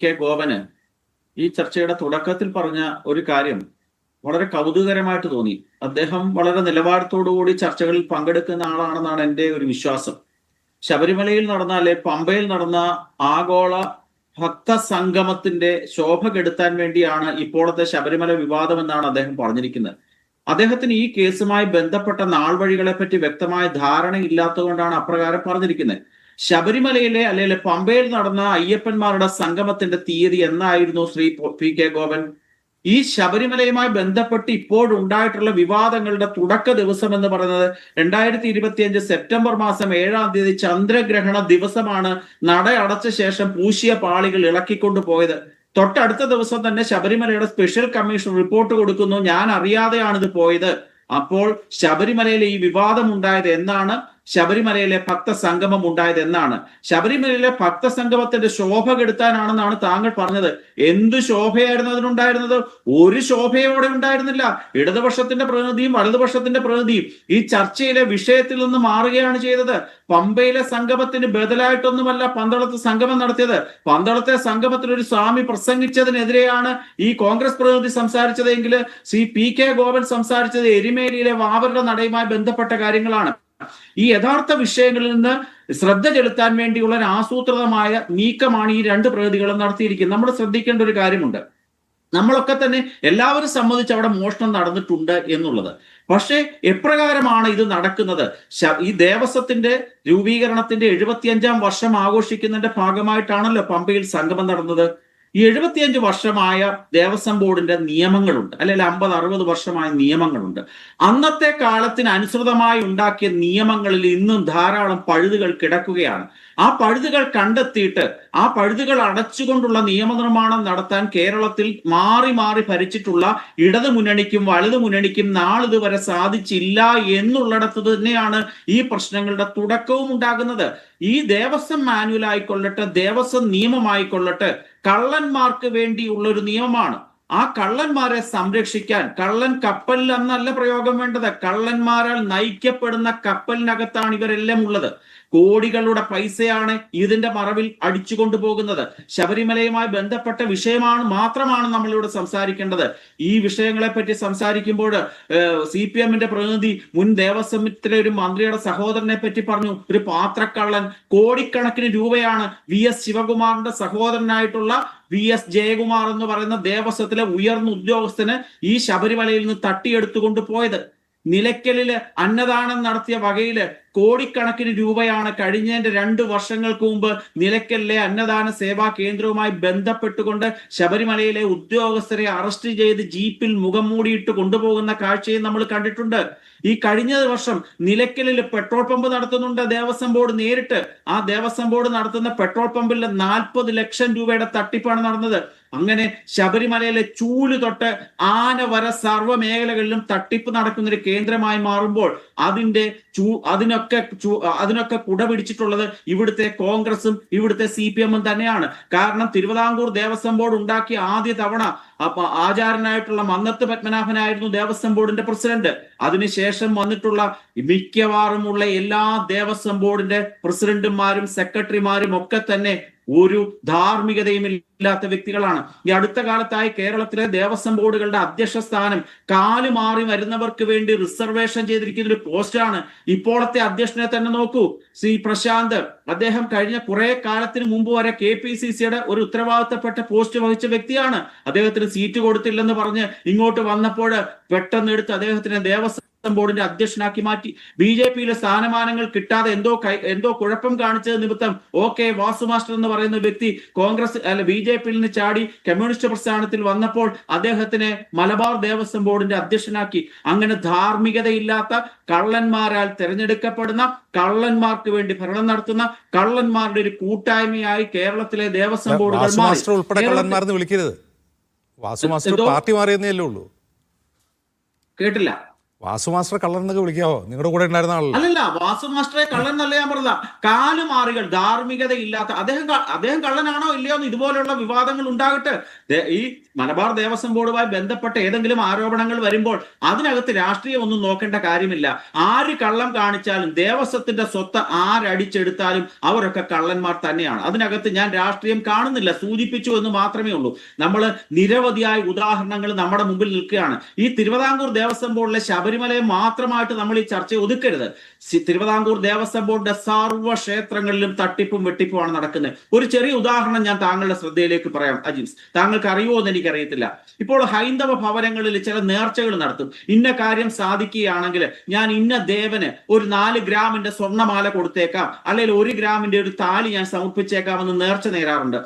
K ഗോപന് ഈ ചർച്ചയുടെ തുടക്കത്തിൽ പറഞ്ഞ ഒരു കാര്യം വളരെ കൗതുകകരമായിട്ട് തോന്നി. അദ്ദേഹം വളരെ നിലവാരത്തോടുകൂടി ചർച്ചകളിൽ പങ്കെടുക്കുന്ന ആളാണെന്നാണ് എൻ്റെ ഒരു വിശ്വാസം. ശബരിമലയിൽ നടന്ന അല്ലെ പമ്പയിൽ നടന്ന ആഗോള ഭക്ത സംഗമത്തിന്റെ ശോഭ കെടുത്താൻ വേണ്ടിയാണ് ഇപ്പോഴത്തെ ശബരിമല വിവാദം എന്നാണ് അദ്ദേഹം പറഞ്ഞിരിക്കുന്നത്. അദ്ദേഹത്തിന് ഈ കേസുമായി ബന്ധപ്പെട്ട നാൾവഴികളെ പറ്റി വ്യക്തമായ ധാരണയില്ലാത്തതുകൊണ്ടാണ് അപ്രകാരം പറഞ്ഞിരിക്കുന്നത്. ശബരിമലയിലെ അല്ലെങ്കിൽ പമ്പയിൽ നടന്ന അയ്യപ്പന്മാരുടെ സംഗമത്തിന്റെ തീയതി എന്നായിരുന്നു ശ്രീ പി കെ ഗോപൻ? ഈ ശബരിമലയുമായി ബന്ധപ്പെട്ട് ഇപ്പോഴുണ്ടായിട്ടുള്ള വിവാദങ്ങളുടെ തുടക്ക ദിവസം എന്ന് പറയുന്നത് 2025 സെപ്റ്റംബർ മാസം 7-ാം തീയതി ചന്ദ്രഗ്രഹണ ദിവസമാണ്. നട അടച്ച ശേഷം പൂശിയ പാളികൾ ഇളക്കിക്കൊണ്ടു പോയത്. തൊട്ടടുത്ത ദിവസം തന്നെ ശബരിമലയുടെ സ്പെഷ്യൽ കമ്മീഷൻ റിപ്പോർട്ട് കൊടുക്കുന്നു, ഞാൻ അറിയാതെയാണ് ഇത് പോയത്. അപ്പോൾ ശബരിമലയിലെ ഈ വിവാദം ഉണ്ടായത് എന്നാണ്? ശബരിമലയിലെ ഭക്തസംഗമം ഉണ്ടായത് എന്നാണ്? ശബരിമലയിലെ ഭക്തസംഗമത്തിന്റെ ശോഭ കെടുത്താനാണെന്നാണ് താങ്കൾ പറഞ്ഞത്. എന്തു ശോഭയായിരുന്നു അതിനുണ്ടായിരുന്നത്? ഒരു ശോഭയോടെ ഉണ്ടായിരുന്നില്ല. ഇടതുപക്ഷത്തിന്റെ പ്രതിനിധിയും വലതുപക്ഷത്തിന്റെ പ്രതിനിധിയും ഈ ചർച്ചയിലെ വിഷയത്തിൽ നിന്ന് മാറുകയാണ് ചെയ്തത്. പമ്പയിലെ സംഗമത്തിന് ബദലായിട്ടൊന്നുമല്ല പന്തളത്ത് സംഗമം നടത്തിയത്. പന്തളത്തെ സംഗമത്തിൽ ഒരു സ്വാമി പ്രസംഗിച്ചതിനെതിരെയാണ് ഈ കോൺഗ്രസ് പ്രതിനിധി സംസാരിച്ചതെങ്കിൽ ശ്രീ പി കെ ഗോപൻ സംസാരിച്ചത് എരുമേലിയിലെ വാവരുടെ നടയുമായി ബന്ധപ്പെട്ട കാര്യങ്ങളാണ്. ഈ യഥാർത്ഥ വിഷയങ്ങളിൽ നിന്ന് ശ്രദ്ധ ചെലുത്താൻ വേണ്ടിയുള്ള ഒരു ആസൂത്രിതമായ നീക്കമാണ് ഈ രണ്ട് പ്രതിനിധികളും നടത്തിയിരിക്കുന്നത്. നമ്മൾ ശ്രദ്ധിക്കേണ്ട ഒരു കാര്യമുണ്ട്. നമ്മളൊക്കെ തന്നെ എല്ലാവരും സമ്മതിച്ച് അവിടെ മോഷണം നടന്നിട്ടുണ്ട് എന്നുള്ളത്. പക്ഷേ എപ്രകാരമാണ് ഇത് നടക്കുന്നത്? ഈ ദേവസ്വത്തിന്റെ രൂപീകരണത്തിന്റെ 75-ാം വർഷം ആഘോഷിക്കുന്നതിന്റെ ഭാഗമായിട്ടാണല്ലോ പമ്പയിൽ സംഗമം നടന്നത്. ഈ 75 വർഷമായ ദേവസ്വം ബോർഡിന്റെ നിയമങ്ങളുണ്ട്, അല്ലെങ്കിൽ 50-60 വർഷമായ നിയമങ്ങളുണ്ട്. അന്നത്തെ കാലത്തിന് അനുസൃതമായി ഉണ്ടാക്കിയ നിയമങ്ങളിൽ ഇന്നും ധാരാളം പഴുതുകൾ കിടക്കുകയാണ്. ആ പഴുതുകൾ കണ്ടെത്തിയിട്ട് ആ പഴുതുകൾ അടച്ചുകൊണ്ടുള്ള നിയമനിർമ്മാണം നടത്താൻ കേരളത്തിൽ മാറി മാറി ഭരിച്ചിട്ടുള്ള ഇടതു മുന്നണിക്കും വലതു മുന്നണിക്കും നാളിതുവരെ സാധിച്ചില്ല എന്നുള്ളിടത്ത് തന്നെയാണ് ഈ പ്രശ്നങ്ങളുടെ തുടക്കവും ഉണ്ടാകുന്നത്. ഈ ദേവസ്വം മാനുവൽ ആയിക്കൊള്ളട്ടെ, ദേവസ്വം നിയമമായിക്കൊള്ളട്ടെ, കള്ളന്മാർക്ക് വേണ്ടിയുള്ള ഒരു നിയമമാണ്. ആ കള്ളന്മാരെ സംരക്ഷിക്കാൻ, കള്ളൻ കപ്പലിൽ എന്നല്ല പ്രയോഗം വേണ്ടത്, കള്ളന്മാരാൽ നയിക്കപ്പെടുന്ന കപ്പലിനകത്താണ് ഇവരെല്ലാം ഉള്ളത്. കോടികളുടെ പൈസയാണ് ഇതിന്റെ മറവിൽ അടിച്ചു കൊണ്ടുപോകുന്നത്. ശബരിമലയുമായി ബന്ധപ്പെട്ട വിഷയമാണ് മാത്രമാണ് നമ്മളിവിടെ സംസാരിക്കേണ്ടത്. ഈ വിഷയങ്ങളെ പറ്റി സംസാരിക്കുമ്പോൾ CPM-ന്റെ പ്രതിനിധി മുൻ ദേവസ്വത്തിലെ ഒരു മന്ത്രിയുടെ സഹോദരനെ പറ്റി പറഞ്ഞു, ഒരു പാത്രക്കള്ളൻ. കോടിക്കണക്കിന് രൂപയാണ് VS ശിവകുമാറിന്റെ സഹോദരനായിട്ടുള്ള VS ജയകുമാർ എന്ന് പറയുന്ന ദേവസ്വത്തിലെ ഉയർന്ന ഉദ്യോഗസ്ഥന് ഈ ശബരിമലയിൽ നിന്ന് തട്ടിയെടുത്തുകൊണ്ട് പോയത്. നിലയ്ക്കലില് അന്നദാനം നടത്തിയ വകയില് കോടിക്കണക്കിന് രൂപയാണ് കഴിഞ്ഞതിന്റെ 2 വർഷങ്ങൾക്ക് മുമ്പ് നിലയ്ക്കലിലെ അന്നദാന സേവാ കേന്ദ്രവുമായി ബന്ധപ്പെട്ടുകൊണ്ട് ശബരിമലയിലെ ഉദ്യോഗസ്ഥരെ അറസ്റ്റ് ചെയ്ത് ജീപ്പിൽ മുഖം മൂടിയിട്ട് കൊണ്ടുപോകുന്ന കാഴ്ചയും നമ്മൾ കണ്ടിട്ടുണ്ട്. ഈ കഴിഞ്ഞ വർഷം നിലയ്ക്കലിൽ പെട്രോൾ പമ്പ് നടത്തുന്നുണ്ട് ദേവസ്വം ബോർഡ് നേരിട്ട്. ആ ദേവസ്വം ബോർഡ് നടത്തുന്ന പെട്രോൾ പമ്പിൽ 40 ലക്ഷം രൂപയുടെ തട്ടിപ്പാണ് നടന്നത്. അങ്ങനെ ശബരിമലയിലെ ചൂല് തൊട്ട് ആന വരെ സർവ്വ മേഖലകളിലും തട്ടിപ്പ് നടക്കുന്ന ഒരു കേന്ദ്രമായി മാറുമ്പോൾ അതിനൊക്കെ കുട പിടിച്ചിട്ടുള്ളത് ഇവിടുത്തെ കോൺഗ്രസും ഇവിടുത്തെ CPM-ഉം തന്നെയാണ്. കാരണം തിരുവിതാംകൂർ ദേവസ്വം ബോർഡ് ഉണ്ടാക്കിയ ആദ്യ തവണ ആചാരനായിട്ടുള്ള മന്നത്ത് പത്മനാഭനായിരുന്നു ദേവസ്വം ബോർഡിന്റെ പ്രസിഡന്റ്. അതിനുശേഷം വന്നിട്ടുള്ള മിക്കവാറുമുള്ള എല്ലാ ദേവസ്വം ബോർഡിന്റെ പ്രസിഡന്റുമാരും സെക്രട്ടറിമാരും ഒക്കെ തന്നെ ഒരു ധാർമ്മികതയും ഇല്ലാത്ത വ്യക്തികളാണ്. ഈ അടുത്ത കാലത്തായി കേരളത്തിലെ ദേവസ്വം ബോർഡുകളുടെ അധ്യക്ഷ സ്ഥാനം കാലുമാറി വരുന്നവർക്ക് വേണ്ടി റിസർവേഷൻ ചെയ്തിരിക്കുന്ന ഒരു പോസ്റ്റാണ്. ഇപ്പോഴത്തെ അധ്യക്ഷനെ തന്നെ നോക്കൂ, ശ്രീ പ്രശാന്ത്. അദ്ദേഹം കഴിഞ്ഞ കുറെ കാലത്തിന് മുമ്പ് വരെ KPCC-യുടെ ഒരു ഉത്തരവാദിത്തപ്പെട്ട പോസ്റ്റ് വഹിച്ച വ്യക്തിയാണ്. അദ്ദേഹത്തിന് സീറ്റ് കൊടുത്തില്ലെന്ന് പറഞ്ഞ് ഇങ്ങോട്ട് വന്നപ്പോൾ പെട്ടെന്ന് എടുത്ത് അദ്ദേഹത്തിന് ദേവസ്വം ബോർഡിന്റെ അധ്യക്ഷനാക്കി മാറ്റി. BJP-യിലെ സ്ഥാനമാനങ്ങൾ കിട്ടാതെ എന്തോ കുഴപ്പം കാണിച്ചത് നിമിത്തം OK വാസു മാസ്റ്റർ എന്ന് പറയുന്ന വ്യക്തി കോൺഗ്രസ് BJP-യിൽ നിന്ന് ചാടി കമ്മ്യൂണിസ്റ്റ് പ്രസ്ഥാനത്തിൽ വന്നപ്പോൾ അദ്ദേഹത്തിനെ മലബാർ ദേവസ്വം ബോർഡിന്റെ അധ്യക്ഷനാക്കി. അങ്ങനെ ധാർമ്മികതയില്ലാത്ത കള്ളന്മാരാൽ തിരഞ്ഞെടുക്കപ്പെടുന്ന, കള്ളന്മാർക്ക് വേണ്ടി ഭരണം നടത്തുന്ന കള്ളന്മാരുടെ ഒരു കൂട്ടായ്മയായി കേരളത്തിലെ ദേവസ്വം ബോർഡുകൾ വിളിക്കരുത്. വാസു മാസ്റ്റർ പാർട്ടി മാറിയെന്നേ ഉള്ളൂ. കേട്ടില്ല. വാസു മാസ്റ്റർ കള്ളൻ എന്നൊക്കെ വിളിക്കാവോ? നിങ്ങളുടെ കൂടെ ഉണ്ടായിരുന്ന ആളല്ലേ? അല്ലല്ല, വാസു മാസ്റ്ററെ കള്ളൻ എന്നല്ല ഞാൻ പറഞ്ഞ. കാലുമാറികൾ, ധാർമ്മികതയില്ലാത്ത അദ്ദേഹം കള്ളനാണോ ഇല്ലയോ എന്ന് ഇതുപോലുള്ള വിവാദങ്ങൾ ഉണ്ടാകട്ടെ. ഈ മലബാർ ദേവസ്വം ബോർഡുമായി ബന്ധപ്പെട്ട ഏതെങ്കിലും ആരോപണങ്ങൾ വരുമ്പോൾ അതിനകത്ത് രാഷ്ട്രീയം ഒന്നും നോക്കേണ്ട കാര്യമില്ല. ആര് കള്ളം കാണിച്ചാലും ദേവസ്വത്തിന്റെ സ്വത്ത് ആരടിച്ചെടുത്താലും അവരൊക്കെ കള്ളന്മാർ തന്നെയാണ്. അതിനകത്ത് ഞാൻ രാഷ്ട്രീയം കാണുന്നില്ല, സൂചിപ്പിച്ചു എന്ന് മാത്രമേ ഉള്ളൂ. നമ്മൾ നിരവധിയായ ഉദാഹരണങ്ങൾ നമ്മുടെ മുമ്പിൽ നിൽക്കുകയാണ്. ഈ തിരുവിതാംകൂർ ദേവസ്വം ബോർഡിലെ ശബരിമലയെ മാത്രമായിട്ട് നമ്മൾ ഈ ചർച്ച ഒതുക്കരുത്. തിരുവിതാംകൂർ ദേവസ്വം ബോർഡിന്റെ സർവ്വ ക്ഷേത്രങ്ങളിലും തട്ടിപ്പും വെട്ടിപ്പുമാണ് നടക്കുന്നത്. ഒരു ചെറിയ ഉദാഹരണം ഞാൻ താങ്കളുടെ ശ്രദ്ധയിലേക്ക് പറയാം അജിൻസ്, താങ്കൾക്ക് അറിയുമോ എന്ന് എനിക്കറിയത്തില്ല. ഇപ്പോൾ ഹൈന്ദവ ഭവനങ്ങളിൽ ചില നേർച്ചകൾ നടത്തും. ഇന്ന കാര്യം സാധിക്കുകയാണെങ്കിൽ ഞാൻ ഇന്ന ദേവന് ഒരു 4 ഗ്രാമിന്റെ സ്വർണ്ണമാല കൊടുത്തേക്കാം, അല്ലെങ്കിൽ 1 ഗ്രാമിന്റെ ഒരു താലി ഞാൻ സമർപ്പിച്ചേക്കാം എന്ന് നേർച്ച നേരാറുണ്ട്.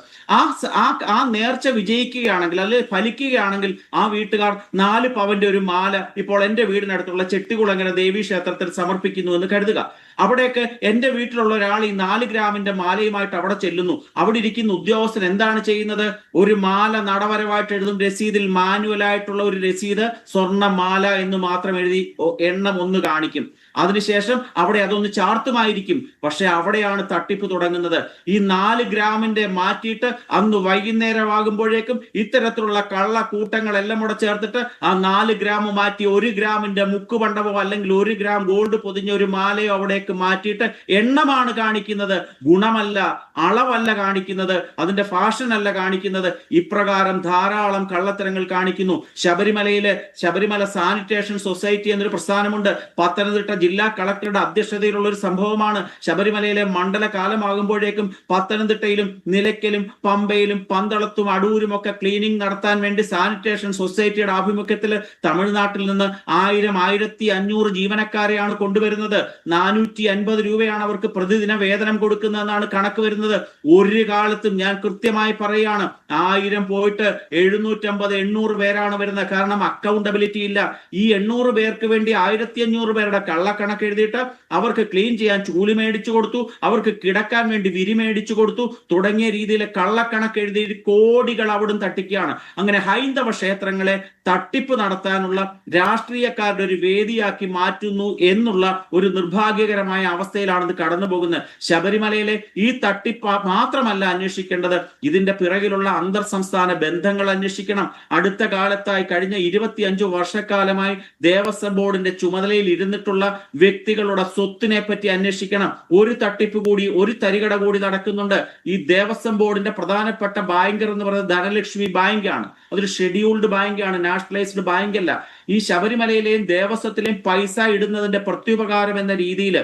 ആ നേർച്ച വിജയിക്കുകയാണെങ്കിൽ അല്ലെങ്കിൽ ഫലിക്കുകയാണെങ്കിൽ ആ വീട്ടുകാർ 4 പവന്റെ ഒരു മാല ഇപ്പോൾ എന്റെ വീടിനടുത്തുള്ള ചെട്ടികുളങ്ങര ദേവീ ക്ഷേത്രത്തിൽ സമർപ്പിക്കുന്നു എന്ന് കരുതുക. അവിടേക്ക് എന്റെ വീട്ടിലുള്ള ഒരാൾ ഈ 4 ഗ്രാമിന്റെ മാലയുമായിട്ട് അവിടെ ചെല്ലുന്നു. അവിടെ ഇരിക്കുന്ന ഉദ്യോഗസ്ഥൻ എന്താണ് ചെയ്യുന്നത്? ഒരു മാല നടവരവായിട്ട് എഴുതും രസീതിൽ, മാനുവലായിട്ടുള്ള ഒരു രസീത്, സ്വർണ്ണമാല എന്ന് മാത്രം എഴുതി എണ്ണം 1 കാണിക്കും. അതിനുശേഷം അവിടെ അതൊന്ന് ചാർത്തുമായിരിക്കും. പക്ഷെ അവിടെയാണ് തട്ടിപ്പ് തുടങ്ങുന്നത്. ഈ 4 ഗ്രാമിന്റെ മാറ്റിയിട്ട് അന്ന് വൈകുന്നേരമാകുമ്പോഴേക്കും ഇത്തരത്തിലുള്ള കള്ള കൂട്ടങ്ങളെല്ലാം കൂടെ ചേർത്തിട്ട് ആ 4 ഗ്രാം മാറ്റി 1 ഗ്രാമിന്റെ മുക്കുപണ്ടമോ അല്ലെങ്കിൽ 1 ഗ്രാം ഗോൾഡ് പൊതിഞ്ഞ ഒരു മാലയോ അവിടേക്ക് മാറ്റിയിട്ട് എണ്ണമാണ് കാണിക്കുന്നത്, ഗുണമല്ല, അളവല്ല കാണിക്കുന്നത്, അതിന്റെ ഫാഷൻ അല്ല കാണിക്കുന്നത്. ഇപ്രകാരം ധാരാളം കള്ളത്തരങ്ങൾ കാണിക്കുന്നു. ശബരിമല സാനിറ്റേഷൻ സൊസൈറ്റി എന്നൊരു പ്രസ്ഥാനമുണ്ട്. പത്തനംതിട്ട ജില്ലാ കളക്ടറുടെ അധ്യക്ഷതയിലുള്ള ഒരു സംഭവമാണ്. ശബരിമലയിലെ മണ്ഡലകാലമാകുമ്പോഴേക്കും പത്തനംതിട്ടയിലും നിലയ്ക്കലും പമ്പയിലും പന്തളത്തും അടൂരും ഒക്കെ ക്ലീനിങ് നടത്താൻ വേണ്ടി സാനിറ്റേഷൻ സൊസൈറ്റിയുടെ ആഭിമുഖ്യത്തിൽ തമിഴ്നാട്ടിൽ നിന്ന് 1000-1500 ജീവനക്കാരെയാണ് കൊണ്ടുവരുന്നത്. 450 രൂപയാണ് അവർക്ക് പ്രതിദിന വേതനം കൊടുക്കുന്നതെന്നാണ് കണക്ക് വരുന്നത്. ഒരു കാലത്തും ഞാൻ കൃത്യമായി പറയുകയാണ്, 1000 പോയിട്ട് 750-800 പേരാണ് വരുന്നത്. കാരണം അക്കൗണ്ടബിലിറ്റി ഇല്ല. ഈ 800 പേർക്ക് വേണ്ടി 1500 പേരുടെ കള്ളക്കണക്ക് എഴുതിയിട്ട് അവർക്ക് ക്ലീൻ ചെയ്യാൻ ചൂലി മേടിച്ചു കൊടുത്തു, അവർക്ക് കിടക്കാൻ വേണ്ടി വിരി മേടിച്ചു കൊടുത്തു, തുടങ്ങിയ രീതിയിൽ കള്ളക്കണക്ക് എഴുതി കോടികൾ അവിടുന്ന് തട്ടിക്കുകയാണ്. അങ്ങനെ ഹൈന്ദവ ക്ഷേത്രങ്ങളെ തട്ടിപ്പ് നടത്താനുള്ള രാഷ്ട്രീയക്കാരുടെ ഒരു വേദിയാക്കി മാറ്റുന്നു എന്നുള്ള ഒരു നിർഭാഗ്യകരമായ അവസ്ഥയിലാണ് ഇത് കടന്നു പോകുന്നത്. ശബരിമലയിലെ ഈ തട്ടിപ്പ് മാത്രമല്ല അന്വേഷിക്കേണ്ടത്, ഇതിന്റെ പിറകിലുള്ള അന്തർ സംസ്ഥാന ബന്ധങ്ങൾ അന്വേഷിക്കണം. അടുത്ത കാലത്തായി കഴിഞ്ഞ 25 വർഷക്കാലമായി ദേവസ്വം ബോർഡിന്റെ ചുമതലയിൽ ഇരുന്നിട്ടുള്ള വ്യക്തികളുടെ സ്വത്തിനെ പറ്റി അന്വേഷിക്കണം. ഒരു തട്ടിപ്പ് കൂടി, ഒരു തരികട കൂടി നടക്കുന്നുണ്ട്. ഈ ദേവസ്വം ബോർഡിന്റെ പ്രധാനപ്പെട്ട ബാങ്കർ എന്ന് പറയുന്നത് ധനലക്ഷ്മി ബാങ്കാണ്. അതൊരു ഷെഡ്യൂൾഡ് ബാങ്കാണ്, നാഷണലൈസ്ഡ് ബാങ്ക് അല്ല. ഈ ശബരിമലയിലെയും ദേവസ്വത്തിലെയും പൈസ ഇടുന്നതിന്റെ പ്രത്യുപകാരം എന്ന രീതിയിൽ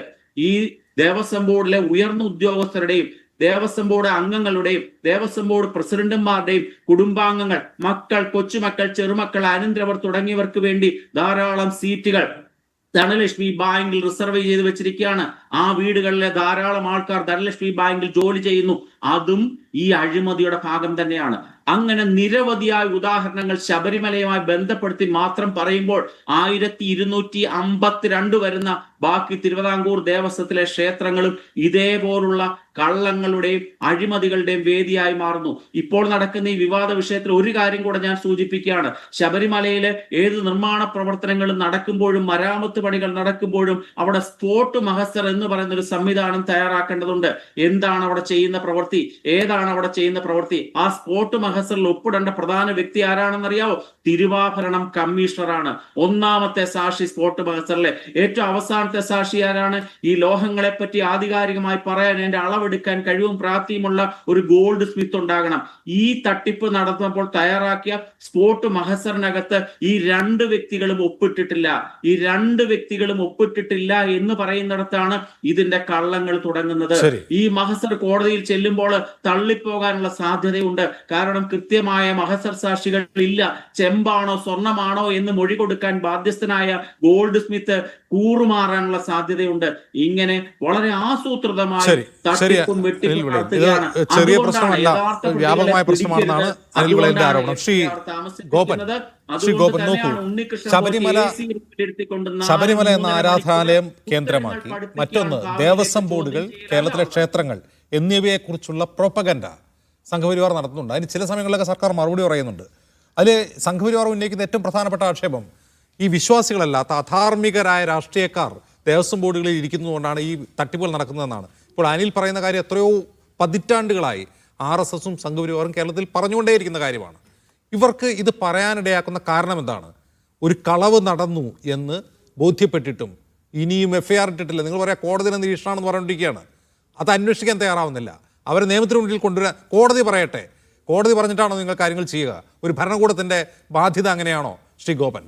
ഈ ദേവസ്വം ബോർഡിലെ ഉയർന്ന ഉദ്യോഗസ്ഥരുടെയും ദേവസ്വം ബോർഡ് അംഗങ്ങളുടെയും ദേവസ്വം ബോർഡ് പ്രസിഡന്റുമാരുടെയും കുടുംബാംഗങ്ങൾ, മക്കൾ, കൊച്ചുമക്കൾ, ചെറുമക്കൾ, അനന്തരവർ തുടങ്ങിയവർക്ക് വേണ്ടി ധാരാളം സീറ്റുകൾ ധനലക്ഷ്മി ബാങ്കിൽ റിസർവ് ചെയ്ത് വെച്ചിരിക്കുകയാണ്. ആ വീടുകളിലെ ധാരാളം ആൾക്കാർ ധനലക്ഷ്മി ബാങ്കിൽ ജോലി ചെയ്യുന്നു. അതും ഈ അഴിമതിയുടെ ഭാഗം തന്നെയാണ്. അങ്ങനെ നിരവധിയായ ഉദാഹരണങ്ങൾ ശബരിമലയുമായി ബന്ധപ്പെടുത്തി മാത്രം പറയുമ്പോൾ 1252 വരുന്ന ബാക്കി തിരുവിതാംകൂർ ദേവസ്വത്തിലെ ക്ഷേത്രങ്ങളും ഇതേപോലുള്ള കള്ളങ്ങളുടെയും അഴിമതികളുടെയും വേദിയായി മാറുന്നു. ഇപ്പോൾ നടക്കുന്ന ഈ വിവാദ വിഷയത്തിൽ ഒരു കാര്യം കൂടെ ഞാൻ സൂചിപ്പിക്കുകയാണ്. ശബരിമലയിലെ ഏത് നിർമ്മാണ പ്രവർത്തനങ്ങളും നടക്കുമ്പോഴും മരാമത്ത് പണികൾ നടക്കുമ്പോഴും അവിടെ സ്പോട്ട് മഹസർ എന്ന് പറയുന്ന ഒരു സംവിധാനം തയ്യാറാക്കേണ്ടതുണ്ട്. എന്താണ് അവിടെ ചെയ്യുന്ന പ്രവൃത്തി, ഏതാണ് അവിടെ ചെയ്യുന്ന പ്രവൃത്തി? ആ സ്പോട്ട് മഹസറിൽ ഒപ്പിടേണ്ട പ്രധാന വ്യക്തി ആരാണെന്നറിയാവോ? തിരുവാഭരണം കമ്മീഷണറാണ്. ഒന്നാമത്തെ സാക്ഷി സ്പോട്ട് മഹസറിലെ. ഏറ്റവും അവസാനത്തെ സാക്ഷി ആരാണ്? ഈ ലോഹങ്ങളെ പറ്റി ആധികാരികമായി പറയാൻ എന്റെ അളവെടുക്കാൻ കഴിവും പ്രാപ്തിയുമുള്ള ഒരു ഗോൾഡ് സ്മിത്ത് ഉണ്ടാകണം. ഈ തട്ടിപ്പ് നടന്നപ്പോൾ തയ്യാറാക്കിയ സ്പോട്ട് മഹസറിനകത്ത് ഈ 2 വ്യക്തികളും ഒപ്പിട്ടിട്ടില്ല. ഈ 2 വ്യക്തികളും ഒപ്പിട്ടിട്ടില്ല എന്ന് പറയുന്നിടത്താണ് ഇതിന്റെ കള്ളങ്ങൾ തുടങ്ങുന്നത്. ഈ മഹസർ കോടതിയിൽ ചെല്ലുമ്പോൾ തള്ളിപ്പോകാനുള്ള സാധ്യതയുണ്ട്. കാരണം കൃത്യമായ മഹസർ സാക്ഷികൾ ഇല്ല. ചെമ്പാണോ സ്വർണമാണോ എന്ന് മൊഴി കൊടുക്കാൻ ബാധ്യസ്ഥനായ ഗോൾഡ് സ്മിത്ത് കൂറുമാറാനുള്ള സാധ്യതയുണ്ട്. ഇങ്ങനെ വളരെ ആസൂത്രിതമായി തട്ടിപ്പും വെട്ടിപ്പും നടത്തുകയാണ്. ചെറിയ പ്രശ്നമല്ല, വ്യാപകമായ പ്രശ്നമാണെന്നാണ് അനിൽ വിളയുടെ ആരോപണം. ശ്രീ ഗോപൻ നോക്കൂ, ശബരിമല എന്ന ആരാധനാലയം കേന്ദ്രമാക്കി മറ്റൊന്ന് ദേവസ്വം ബോർഡുകൾ, കേരളത്തിലെ ക്ഷേത്രങ്ങൾ എന്നിവയെക്കുറിച്ചുള്ള പ്രൊപ്പഗൻഡ സംഘപരിവാർ നടത്തുന്നുണ്ട്. അതിന് ചില സമയങ്ങളിലൊക്കെ സർക്കാർ മറുപടി പറയുന്നുണ്ട്. അതിൽ സംഘപരിവാർ ഉന്നയിക്കുന്ന ഏറ്റവും പ്രധാനപ്പെട്ട ആക്ഷേപം ഈ വിശ്വാസികളല്ലാത്ത അധാർമികരായ രാഷ്ട്രീയക്കാർ ദേവസ്വം ബോർഡുകളിൽ ഇരിക്കുന്നതുകൊണ്ടാണ് ഈ തട്ടിപ്പുകൾ നടക്കുന്നതെന്നാണ് ഇപ്പോൾ അനിൽ പറയുന്ന കാര്യം. എത്രയോ പതിറ്റാണ്ടുകളായി RSSും സംഘപരിവാറും കേരളത്തിൽ പറഞ്ഞുകൊണ്ടേയിരിക്കുന്ന കാര്യമാണ്. ഇവർക്ക് ഇത് പറയാനിടയാക്കുന്ന കാരണം എന്താണ്? ഒരു കളവ് നടന്നു എന്ന് ബോധ്യപ്പെട്ടിട്ടും ഇനിയും FIR ഇട്ടിട്ടില്ല. നിങ്ങൾ പറയാം കോടതിയുടെ നിരീക്ഷണമെന്ന് പറഞ്ഞുകൊണ്ടിരിക്കുകയാണ്. അത് അന്വേഷിക്കാൻ തയ്യാറാവുന്നില്ല. അവരെ നിയമത്തിന് മുന്നിൽ കൊണ്ടുവരാൻ കോടതി പറയട്ടെ. കോടതി പറഞ്ഞിട്ടാണോ നിങ്ങൾ കാര്യങ്ങൾ ചെയ്യുക? ഒരു ഭരണകൂടത്തിൻ്റെ ബാധ്യത അങ്ങനെയാണോ ശ്രീ ഗോപൻ?